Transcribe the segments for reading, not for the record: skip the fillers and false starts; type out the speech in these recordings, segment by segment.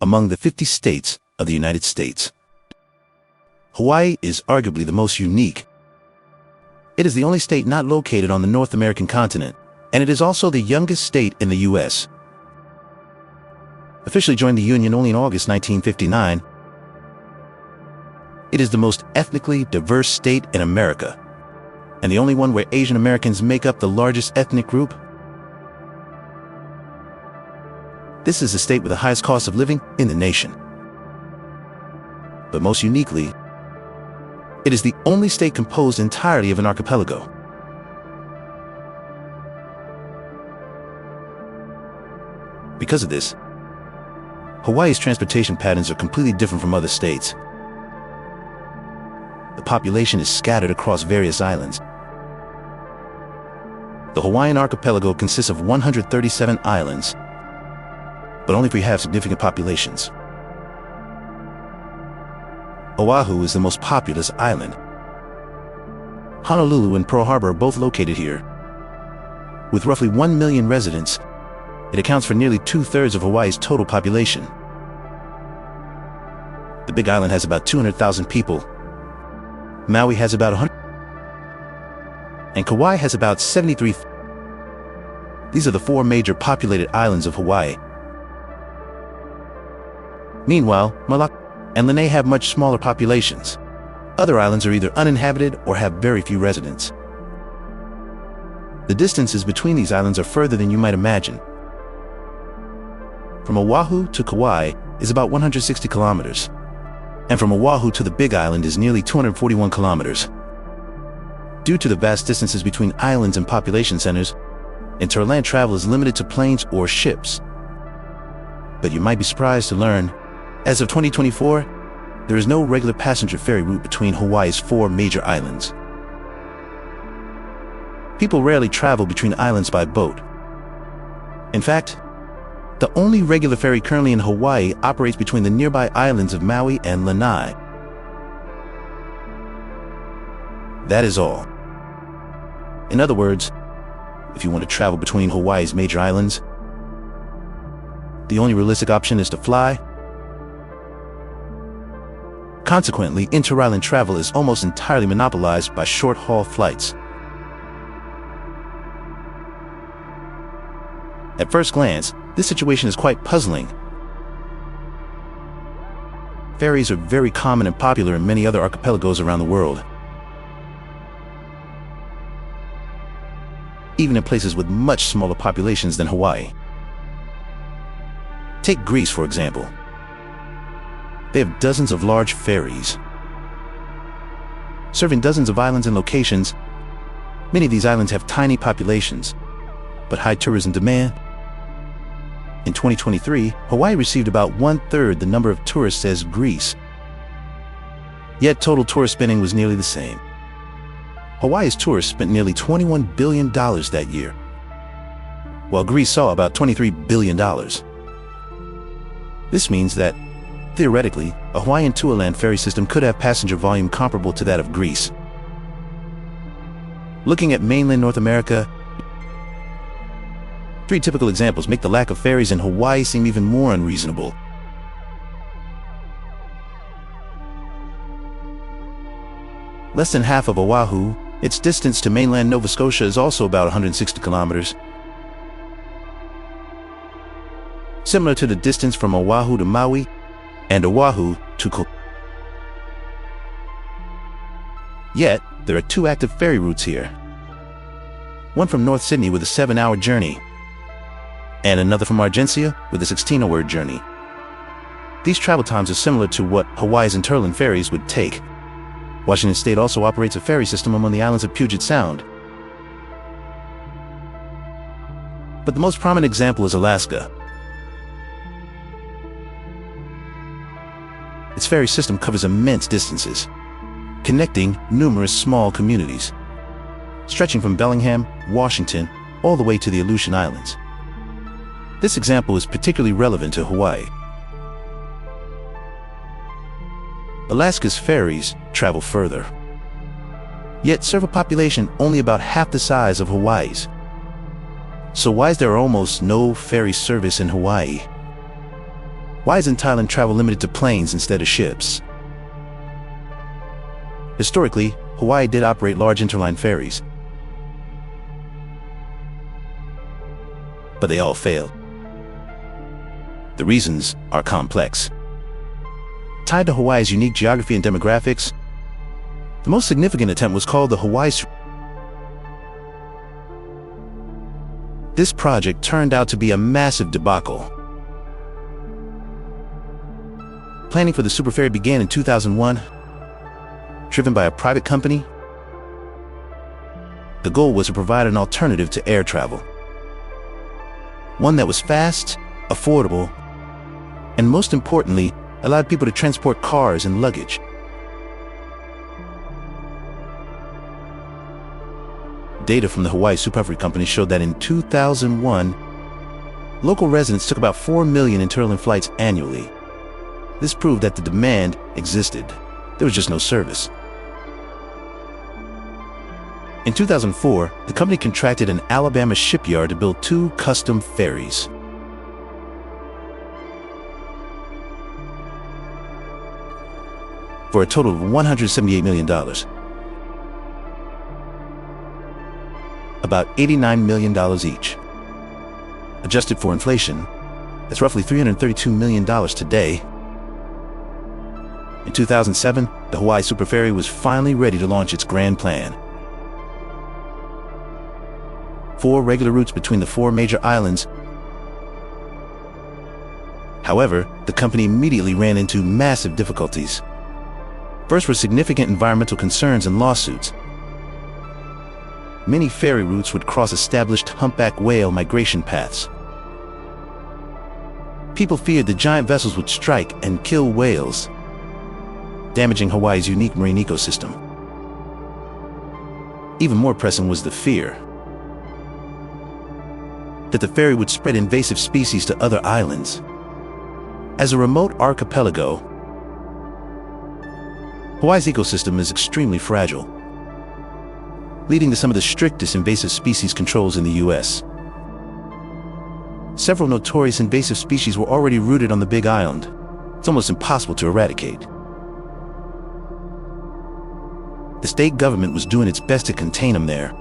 among the 50 states of the United States. Hawaii is arguably the most unique. It is the only state not located on the North American continent, and it is also the youngest state in the U.S. Officially joined the Union only in August 1959, it is the most ethnically diverse state in America, and the only one where Asian Americans make up the largest ethnic group. This is the state with the highest cost of living in the nation. But most uniquely, it is the only state composed entirely of an archipelago. Because of this, Hawaii's transportation patterns are completely different from other states. The population is scattered across various islands. The Hawaiian archipelago consists of 137 islands, but only if we have significant populations. Oahu is the most populous island. Honolulu and Pearl Harbor are both located here. With roughly 1 million residents, it accounts for nearly 2/3 of Hawaii's total population. The Big Island has about 200,000 people. Maui has about 100, and Kauai has about 73. These are the 4 major populated islands of Hawaii. Meanwhile, Molokai and Lanai have much smaller populations. Other islands are either uninhabited or have very few residents. The distances between these islands are further than you might imagine. From Oahu to Kauai is about 160 kilometers, and from Oahu to the Big Island is nearly 241 kilometers. Due to the vast distances between islands and population centers, interland travel is limited to planes or ships. But you might be surprised to learn, as of 2024, there is no regular passenger ferry route between Hawaii's 4 major islands. People rarely travel between islands by boat. In fact, the only regular ferry currently in Hawaii operates between the nearby islands of Maui and Lanai. That is all. In other words, if you want to travel between Hawaii's major islands, the only realistic option is to fly. Consequently, inter-island travel is almost entirely monopolized by short-haul flights. At first glance, this situation is quite puzzling. Ferries are very common and popular in many other archipelagos around the world, even in places with much smaller populations than Hawaii. Take Greece, for example. They have dozens of large ferries, serving dozens of islands and locations. Many of these islands have tiny populations, but high tourism demand. In 2023, Hawaii received about 1/3 the number of tourists as Greece. Yet total tourist spending was nearly the same. Hawaii's tourists spent nearly $21 billion that year, while Greece saw about $23 billion. This means that, theoretically, a Hawaiian to-land ferry system could have passenger volume comparable to that of Greece. Looking at mainland North America, 3 typical examples make the lack of ferries in Hawaii seem even more unreasonable. Less than half of Oahu, its distance to mainland Nova Scotia is also about 160 kilometers. Similar to the distance from Oahu to Maui and Oahu to Kauai. Yet, there are 2 active ferry routes here. One from North Sydney with a 7-hour journey, and another from Argencia with a 16-hour journey. These travel times are similar to what Hawaii's interland ferries would take. Washington State also operates a ferry system among the islands of Puget Sound. But the most prominent example is Alaska. Its ferry system covers immense distances, connecting numerous small communities, stretching from Bellingham, Washington, all the way to the Aleutian Islands. This example is particularly relevant to Hawaii. Alaska's ferries travel further, yet serve a population only about half the size of Hawaii's. So why is there almost no ferry service in Hawaii? Why isn't Thailand travel limited to planes instead of ships? Historically, Hawaii did operate large interline ferries, but they all failed. The reasons are complex. Tied to Hawaii's unique geography and demographics, the most significant attempt was called the Hawaii Superferry. This project turned out to be a massive debacle. Planning for the Superferry began in 2001, driven by a private company. The goal was to provide an alternative to air travel, one that was fast, affordable, and most importantly, allowed people to transport cars and luggage. Data from the Hawaii Superferry company showed that in 2001, local residents took about 4 million interline flights annually. This proved that the demand existed. There was just no service. In 2004, the company contracted an Alabama shipyard to build 2 custom ferries. For a total of $178 million. About $89 million each. Adjusted for inflation, that's roughly $332 million today. In 2007, the Hawaii Superferry was finally ready to launch its grand plan. 4 regular routes between the 4 major islands. However, the company immediately ran into massive difficulties. First were significant environmental concerns and lawsuits. Many ferry routes would cross established humpback whale migration paths. People feared the giant vessels would strike and kill whales, damaging Hawaii's unique marine ecosystem. Even more pressing was the fear that the ferry would spread invasive species to other islands. As a remote archipelago, Hawaii's ecosystem is extremely fragile, leading to some of the strictest invasive species controls in the U.S. Several notorious invasive species were already rooted on the Big Island. It's almost impossible to eradicate. The state government was doing its best to contain them there,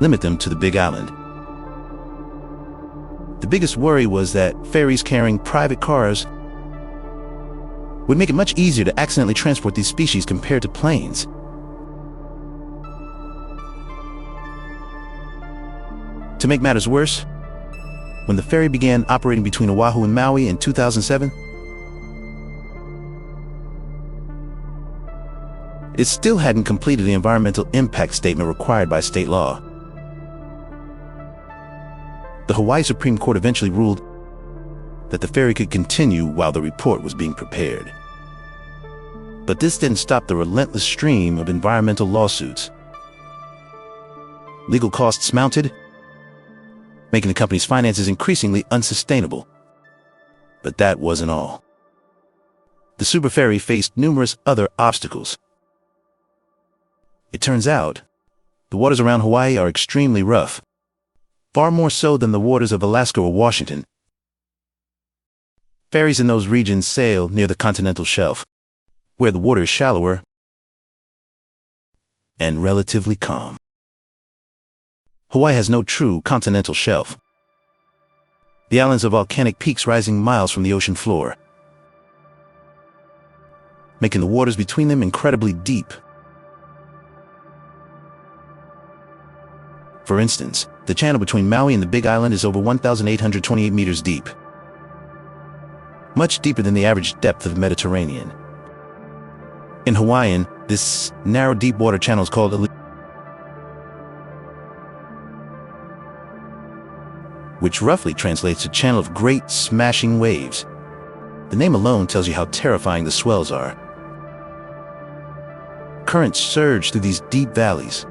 limit them to the Big Island. The biggest worry was that ferries carrying private cars would make it much easier to accidentally transport these species compared to planes. To make matters worse, when the ferry began operating between Oahu and Maui in 2007, it still hadn't completed the environmental impact statement required by state law. The Hawaii Supreme Court eventually ruled that the ferry could continue while the report was being prepared. But this didn't stop the relentless stream of environmental lawsuits. Legal costs mounted, making the company's finances increasingly unsustainable. But that wasn't all. The Superferry faced numerous other obstacles. It turns out, the waters around Hawaii are extremely rough, far more so than the waters of Alaska or Washington. Ferries in those regions sail near the continental shelf, where the water is shallower and relatively calm. Hawaii has no true continental shelf. The islands are volcanic peaks rising miles from the ocean floor, making the waters between them incredibly deep. For instance, the channel between Maui and the Big Island is over 1,828 meters deep, much deeper than the average depth of the Mediterranean. In Hawaiian, this narrow deep water channel is called which roughly translates to channel of great smashing waves. The name alone tells you how terrifying the swells are. Currents surge through these deep valleys.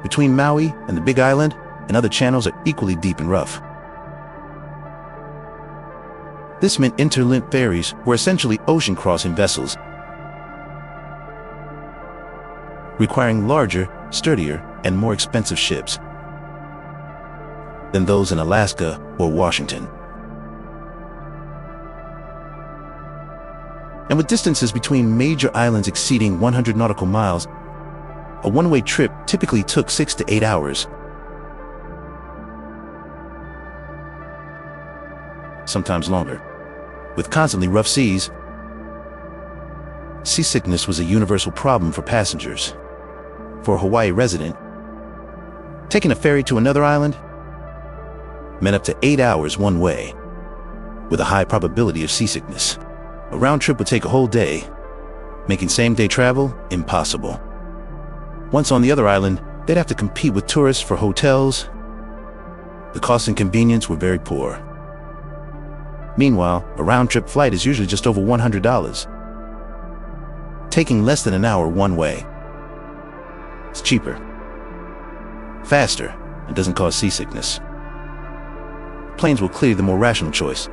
Between Maui and the Big Island and other channels are equally deep and rough. This meant interlinked ferries were essentially ocean-crossing vessels, requiring larger, sturdier, and more expensive ships than those in Alaska or Washington. And with distances between major islands exceeding 100 nautical miles, a one-way trip typically took 6 to 8 hours. Sometimes longer. With constantly rough seas, seasickness was a universal problem for passengers. For a Hawaii resident, taking a ferry to another island meant up to 8 hours one way, with a high probability of seasickness. A round trip would take a whole day, making same-day travel impossible. Once on the other island, they'd have to compete with tourists for hotels. The cost and convenience were very poor. Meanwhile, a round-trip flight is usually just over $100, taking less than an hour one way. It's cheaper, faster, and doesn't cause seasickness. Planes were clearly the more rational choice.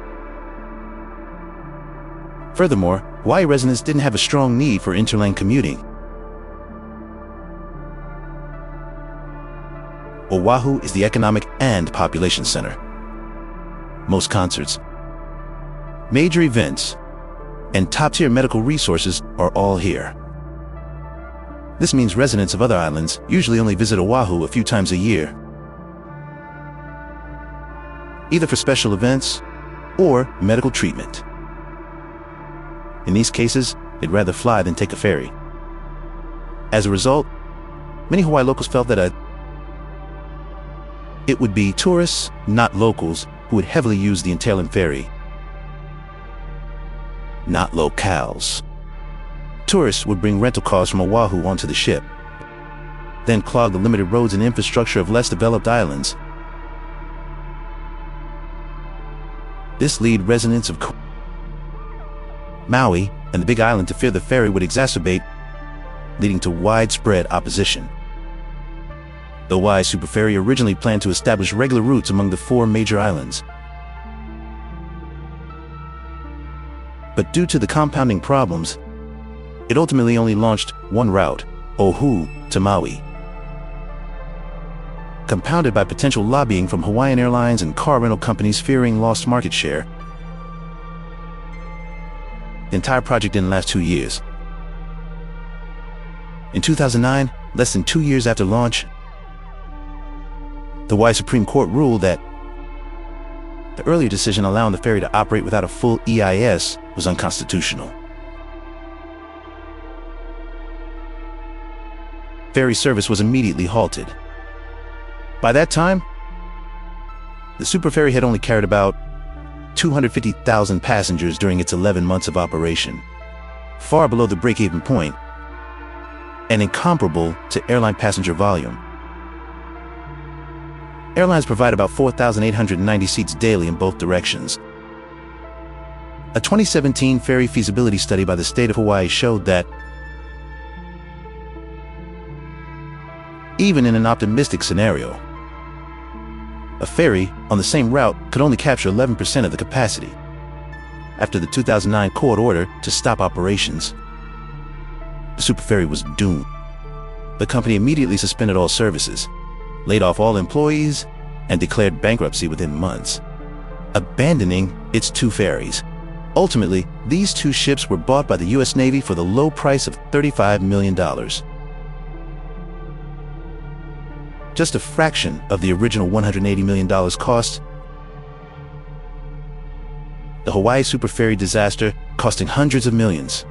Furthermore, Hawaii residents didn't have a strong need for interlane commuting. Oahu is the economic and population center. Most concerts, major events, and top-tier medical resources are all here. This means residents of other islands usually only visit Oahu a few times a year, either for special events or medical treatment. In these cases, they'd rather fly than take a ferry. As a result, many Hawaii locals felt that it would be tourists, not locals, who would heavily use the entailing ferry, not locales. Tourists would bring rental cars from Oahu onto the ship, then clog the limited roads and infrastructure of less developed islands. This led residents of Maui and the Big Island to fear the ferry would exacerbate, leading to widespread opposition. The Hawaii Superferry originally planned to establish regular routes among the 4 major islands. But due to the compounding problems, it ultimately only launched one route, Oahu to Maui. Compounded by potential lobbying from Hawaiian Airlines and car rental companies fearing lost market share, the entire project didn't last 2 years. In 2009, less than 2 years after launch, the Hawaii Supreme Court ruled that the earlier decision allowing the ferry to operate without a full EIS was unconstitutional. Ferry service was immediately halted. By that time, the Superferry had only carried about 250,000 passengers during its 11 months of operation, far below the break-even point and incomparable to airline passenger volume. Airlines provide about 4,890 seats daily in both directions. A 2017 ferry feasibility study by the state of Hawaii showed that even in an optimistic scenario, a ferry on the same route could only capture 11% of the capacity. After the 2009 court order to stop operations, the Superferry was doomed. The company immediately suspended all services, laid off all employees, and declared bankruptcy within months, abandoning its 2 ferries. Ultimately, these 2 ships were bought by the U.S. Navy for the low price of $35 million. Just a fraction of the original $180 million cost. The Hawaii Superferry disaster, costing hundreds of millions,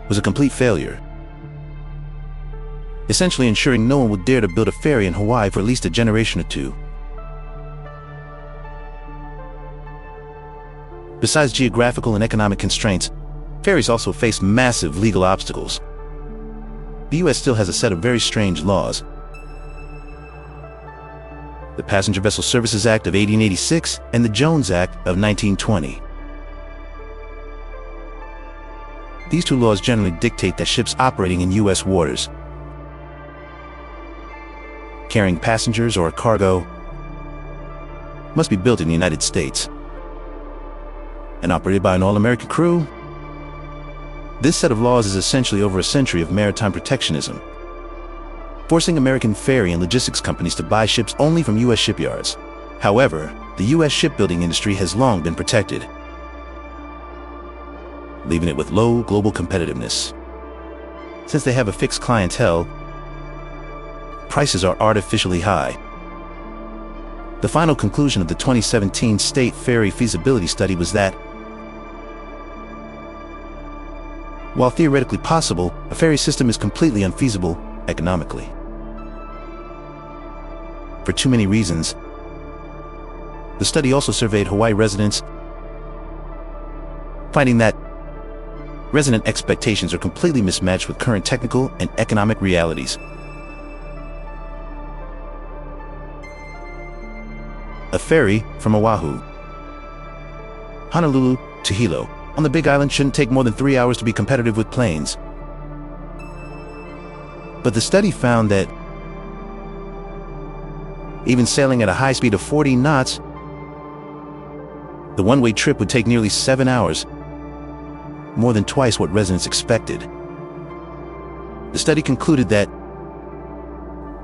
was a complete failure, essentially ensuring no one would dare to build a ferry in Hawaii for at least a generation or 2. Besides geographical and economic constraints, ferries also face massive legal obstacles. The U.S. still has a set of very strange laws. The Passenger Vessel Services Act of 1886 and the Jones Act of 1920. These 2 laws generally dictate that ships operating in U.S. waters, carrying passengers or cargo, must be built in the United States and operated by an all-American crew. This set of laws is essentially over a century of maritime protectionism. forcing American ferry and logistics companies to buy ships only from U.S. shipyards. However, the U.S. shipbuilding industry has long been protected, leaving it with low global competitiveness. Since they have a fixed clientele, prices are artificially high. The final conclusion of the 2017 State Ferry Feasibility Study was that, while theoretically possible, a ferry system is completely unfeasible economically. For too many reasons. The study also surveyed Hawaii residents, finding that resident expectations are completely mismatched with current technical and economic realities. A ferry from Oahu, Honolulu to Hilo on the Big Island shouldn't take more than 3 hours to be competitive with planes. But the study found that even sailing at a high speed of 40 knots, the one-way trip would take nearly 7 hours, more than twice what residents expected. The study concluded that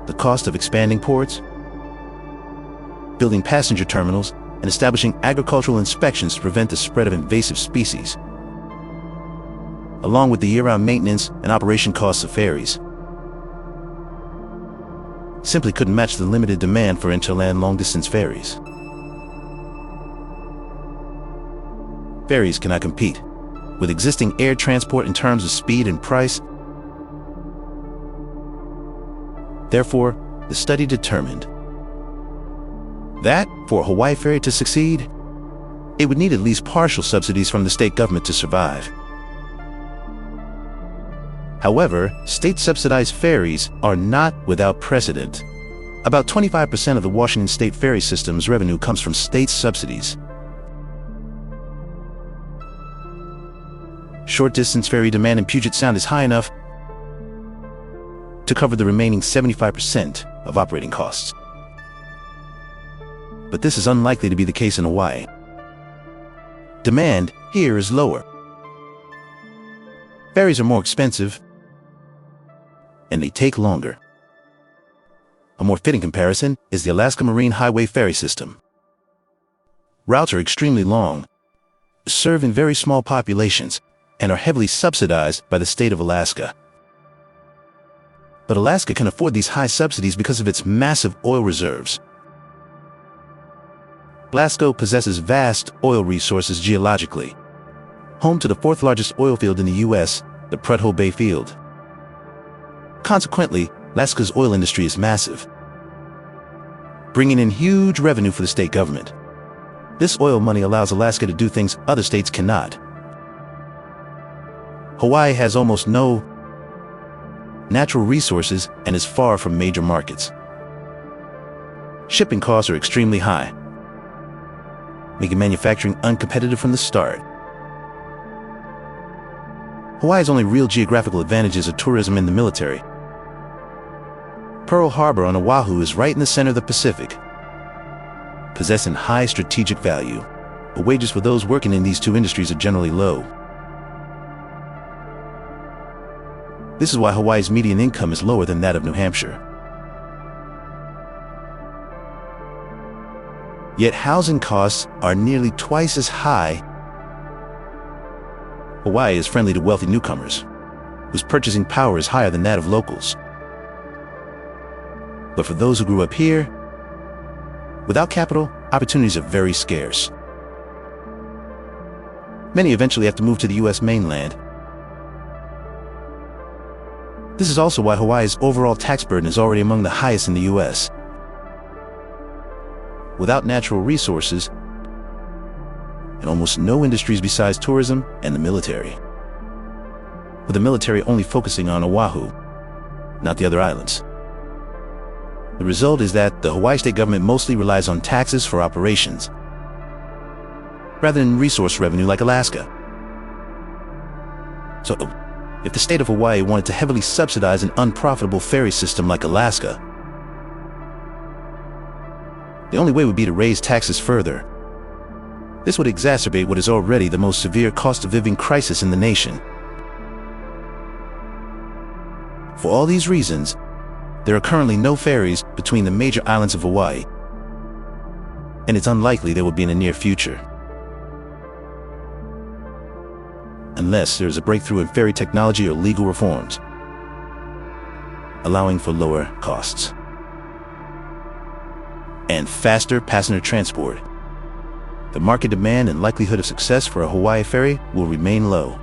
the cost of expanding ports, building passenger terminals, and establishing agricultural inspections to prevent the spread of invasive species, along with the year-round maintenance and operation costs of ferries, simply couldn't match the limited demand for interland long-distance ferries. Ferries cannot compete with existing air transport in terms of speed and price. Therefore, the study determined that for a Hawaii ferry to succeed, it would need at least partial subsidies from the state government to survive. However, state-subsidized ferries are not without precedent. About 25% of the Washington State ferry system's revenue comes from state subsidies. Short-distance ferry demand in Puget Sound is high enough to cover the remaining 75% of operating costs. But this is unlikely to be the case in Hawaii. Demand here is lower. Ferries are more expensive, and they take longer. A more fitting comparison is the Alaska Marine Highway ferry system. Routes are extremely long, serve in very small populations, and are heavily subsidized by the state of Alaska. But Alaska can afford these high subsidies because of its massive oil reserves. Alaska possesses vast oil resources geologically, home to the fourth largest oil field in the U.S., the Prudhoe Bay Field. Consequently, Alaska's oil industry is massive, bringing in huge revenue for the state government. This oil money allows Alaska to do things other states cannot. Hawaii has almost no natural resources and is far from major markets. Shipping costs are extremely high, making manufacturing uncompetitive from the start. Hawaii's only real geographical advantages are tourism and the military. Pearl Harbor on Oahu is right in the center of the Pacific, possessing high strategic value, but wages for those working in these two industries are generally low. This is why Hawaii's median income is lower than that of New Hampshire. Yet housing costs are nearly twice as high. Hawaii is friendly to wealthy newcomers, whose purchasing power is higher than that of locals. But for those who grew up here, without capital, opportunities are very scarce. Many eventually have to move to the U.S. mainland. This is also why Hawaii's overall tax burden is already among the highest in the U.S. Without natural resources, and almost no industries besides tourism and the military, with the military only focusing on Oahu, not the other islands. The result is that the Hawaii state government mostly relies on taxes for operations, rather than resource revenue like Alaska. So, if the state of Hawaii wanted to heavily subsidize an unprofitable ferry system like Alaska, the only way would be to raise taxes further. This would exacerbate what is already the most severe cost of living crisis in the nation. For all these reasons, There are currently no ferries between the major islands of Hawaii, and it's unlikely there will be in the near future, unless there is a breakthrough in ferry technology or legal reforms, allowing for lower costs and faster passenger transport. The market demand and likelihood of success for a Hawaii ferry will remain low.